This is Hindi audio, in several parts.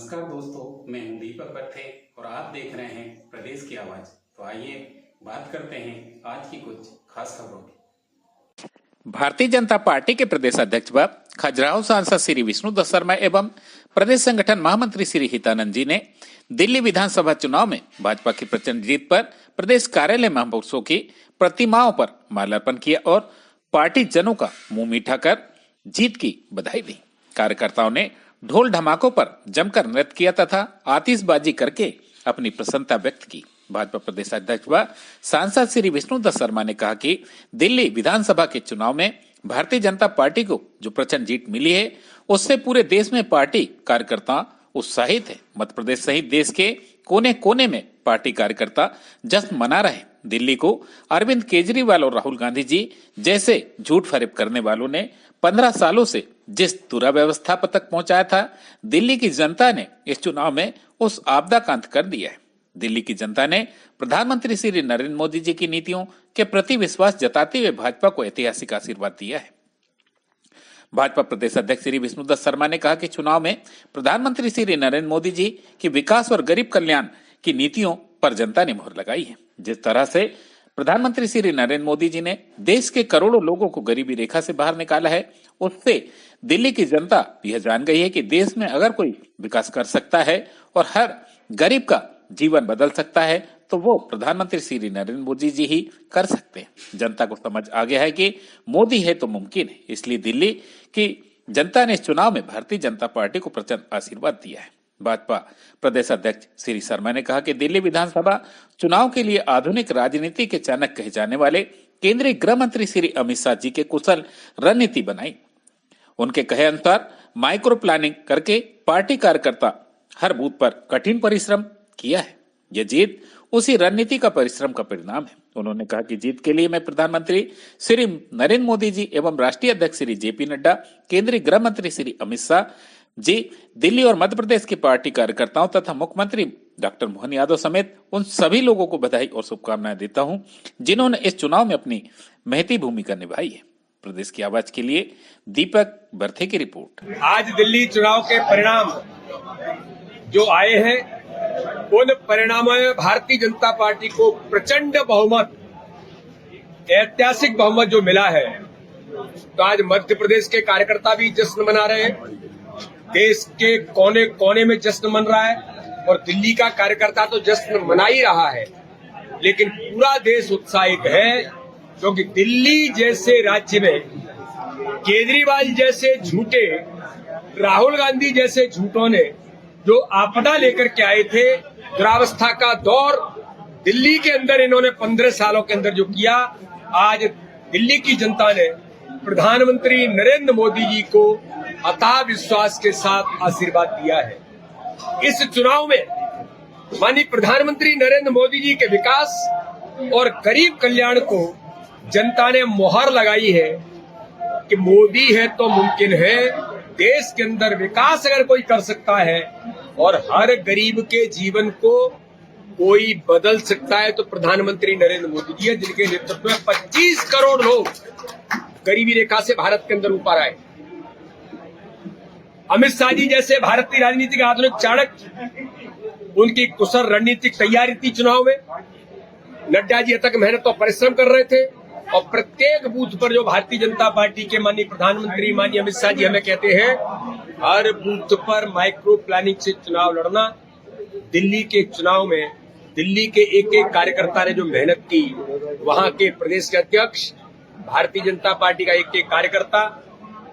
नमस्कार दोस्तों, मैं हूं दीपक पत्थे और आप देख रहे हैं प्रदेश की आवाज। तो आइए बात करते हैं आज की कुछ खास खबरों की। भारतीय जनता पार्टी के प्रदेश अध्यक्ष व खजुराहो सांसद श्री विष्णुदत्त शर्मा एवं प्रदेश संगठन महामंत्री श्री हितानंद जी ने दिल्ली विधानसभा चुनाव में भाजपा की प्रचंड जीत पर प्रदेश कार्यालय महापुरुषों की प्रतिमाओं पर माल्यार्पण किया और पार्टी जनों का मुंह मीठा कर जीत की बधाई दी। कार्यकर्ताओं ने ढोल ढमाकों पर जमकर नृत्य किया तथा आतिशबाजी करके अपनी प्रसन्नता व्यक्त की। भाजपा प्रदेश अध्यक्ष व सांसद श्री विष्णुदत्त शर्मा ने कहा कि दिल्ली विधानसभा के चुनाव में भारतीय जनता पार्टी को जो प्रचंड जीत मिली है उससे पूरे देश में पार्टी कार्यकर्ता उत्साहित है। मध्य प्रदेश सहित देश के कोने कोने में पार्टी कार्यकर्ता जश्न मना रहे। दिल्ली को अरविंद केजरीवाल और राहुल गांधी जी जैसे झूठ फरेब करने वालों ने 15 सालों से जिस दुराव्यवस्था तक पहुंचाया था, दिल्ली की जनता ने इस चुनाव में उस आपदा का अंत कर दिया है। दिल्ली की जनता ने प्रधानमंत्री श्री नरेंद्र मोदी जी की नीतियों के प्रति विश्वास जताते हुए भाजपा को ऐतिहासिक आशीर्वाद दिया है। भाजपा प्रदेश अध्यक्ष श्री विष्णुदत्त शर्मा ने कहा कि चुनाव में प्रधानमंत्री श्री नरेंद्र मोदी जी की विकास और गरीब कल्याण की नीतियों पर जनता ने मोहर लगाई है। जिस तरह से प्रधानमंत्री श्री नरेंद्र मोदी जी ने देश के करोड़ों लोगों को गरीबी रेखा से बाहर निकाला है, उससे दिल्ली की जनता यह जान गई है कि देश में अगर कोई विकास कर सकता है और हर गरीब का जीवन बदल सकता है तो वो प्रधानमंत्री श्री नरेंद्र मोदी जी ही कर सकते हैं। जनता को समझ आ गया है कि मोदी है तो मुमकिन है, इसलिए दिल्ली की जनता ने इस चुनाव में भारतीय जनता पार्टी को प्रचंड आशीर्वाद दिया है। भाजपा प्रदेश अध्यक्ष श्री शर्मा ने कहा कि दिल्ली विधानसभा चुनाव के लिए आधुनिक राजनीति के चाणक्य कहे जाने वाले केंद्रीय गृह मंत्री श्री अमित शाह जी के कुशल रणनीति बनाई। उनके कहे अनुसार माइक्रो प्लानिंग करके पार्टी कार्यकर्ता हर बूथ पर कठिन परिश्रम किया है। यह जीत उसी रणनीति का परिश्रम का परिणाम है। उन्होंने कहा कि जीत के लिए मैं प्रधानमंत्री श्री नरेंद्र मोदी जी एवं राष्ट्रीय अध्यक्ष श्री जेपी नड्डा, केंद्रीय गृह मंत्री श्री अमित शाह जी, दिल्ली और मध्य प्रदेश की पार्टी कार्यकर्ताओं तथा मुख्यमंत्री डॉक्टर मोहन यादव समेत उन सभी लोगों को बधाई और शुभकामनाएं देता हूं जिन्होंने इस चुनाव में अपनी महती भूमिका निभाई है। प्रदेश की आवाज के लिए दीपक बर्थे की रिपोर्ट। आज दिल्ली चुनाव के परिणाम जो आए हैं उन परिणामों में भारतीय जनता पार्टी को प्रचंड बहुमत, ऐतिहासिक बहुमत जो मिला है, तो आज मध्य प्रदेश के कार्यकर्ता भी जश्न मना रहे हैं, देश के कोने कोने में जश्न मन रहा है और दिल्ली का कार्यकर्ता तो जश्न मना ही रहा है, लेकिन पूरा देश उत्साहित है क्योंकि दिल्ली जैसे राज्य में केजरीवाल जैसे झूठे, राहुल गांधी जैसे झूठों ने जो आपदा लेकर के आए थे, दुरावस्था का दौर दिल्ली के अंदर इन्होंने 15 सालों के अंदर जो किया, आज दिल्ली की जनता ने प्रधानमंत्री नरेंद्र मोदी जी को अथाह विश्वास के साथ आशीर्वाद दिया है। इस चुनाव में माननीय प्रधानमंत्री नरेंद्र मोदी जी के विकास और गरीब कल्याण को जनता ने मोहर लगाई है कि मोदी है तो मुमकिन है। देश के अंदर विकास अगर कोई कर सकता है और हर गरीब के जीवन को कोई बदल सकता है तो प्रधानमंत्री नरेंद्र मोदी जी है, जिनके नेतृत्व में 25 करोड़ लोग गरीबी रेखा से भारत के अंदर ऊपर आए। अमित शाह जी जैसे भारतीय राजनीति के आधुनिक चाणक्य, उनकी कुशल रणनीतिक तैयारी थी चुनाव में। नड्डा जी तक मेहनत और परिश्रम कर रहे थे और प्रत्येक बूथ पर जो भारतीय जनता पार्टी के माननीय प्रधानमंत्री माननीय अमित शाह जी हमें कहते हैं, हर बूथ पर माइक्रो प्लानिंग से चुनाव लड़ना। दिल्ली के चुनाव में दिल्ली के एक एक कार्यकर्ता ने जो मेहनत की, वहां के प्रदेश के अध्यक्ष, भारतीय जनता पार्टी का एक एक कार्यकर्ता,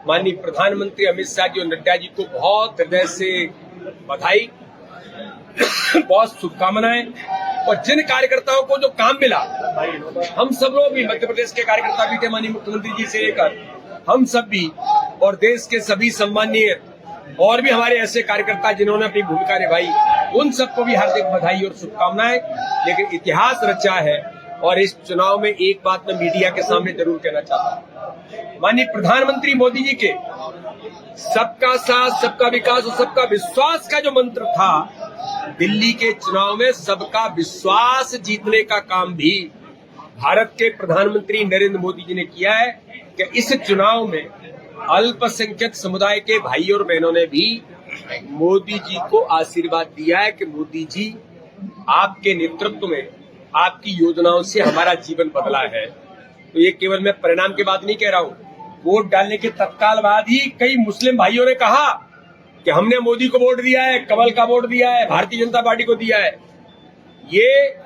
माननीय प्रधानमंत्री अमित शाह जी और नड्डा जी को बहुत हृदय से बधाई, बहुत शुभकामनाएं। और जिन कार्यकर्ताओं को जो काम मिला, हम सब लोग भी, मध्य प्रदेश के कार्यकर्ता भी थे, माननीय मुख्यमंत्री जी से लेकर हम सब भी, और देश के सभी सम्मानीय और भी हमारे ऐसे कार्यकर्ता जिन्होंने अपनी भूमिका निभाई, उन सबको भी हार्दिक बधाई और शुभकामनाएं। लेकिन इतिहास रचा है और इस चुनाव में एक बात मैं मीडिया के सामने जरूर कहना चाहता हूं, माननीय प्रधानमंत्री मोदी जी के सबका साथ, सबका विकास और सबका विश्वास का जो मंत्र था, दिल्ली के चुनाव में सबका विश्वास जीतने का काम भी भारत के प्रधानमंत्री नरेंद्र मोदी जी ने किया है कि इस चुनाव में अल्पसंख्यक समुदाय के भाई और बहनों ने भी मोदी जी को आशीर्वाद दिया है कि मोदी जी आपके नेतृत्व में आपकी योजनाओं से हमारा जीवन बदला है। तो ये केवल मैं परिणाम की बात नहीं कह रहा हूँ। वोट डालने के तत्काल बाद ही कई मुस्लिम भाइयों ने कहा कि हमने मोदी को वोट दिया है, कमल का वोट दिया है, भारतीय जनता पार्टी को दिया है। ये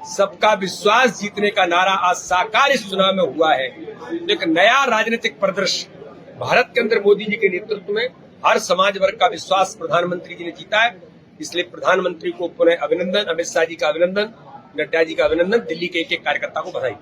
सबका विश्वास जीतने का नारा आज साकार इस चुनाव में हुआ है। एक नया राजनीतिक परिदृश्य भारत के अंदर मोदी जी के नेतृत्व में हर समाज वर्ग का विश्वास प्रधानमंत्री जी ने जीता है। इसलिए प्रधानमंत्री को पुनः अभिनंदन, अमित शाह जी का अभिनंदन, नड्डा जी का अभिनंदन, दिल्ली के एक एक कार्यकर्ता को बधाई।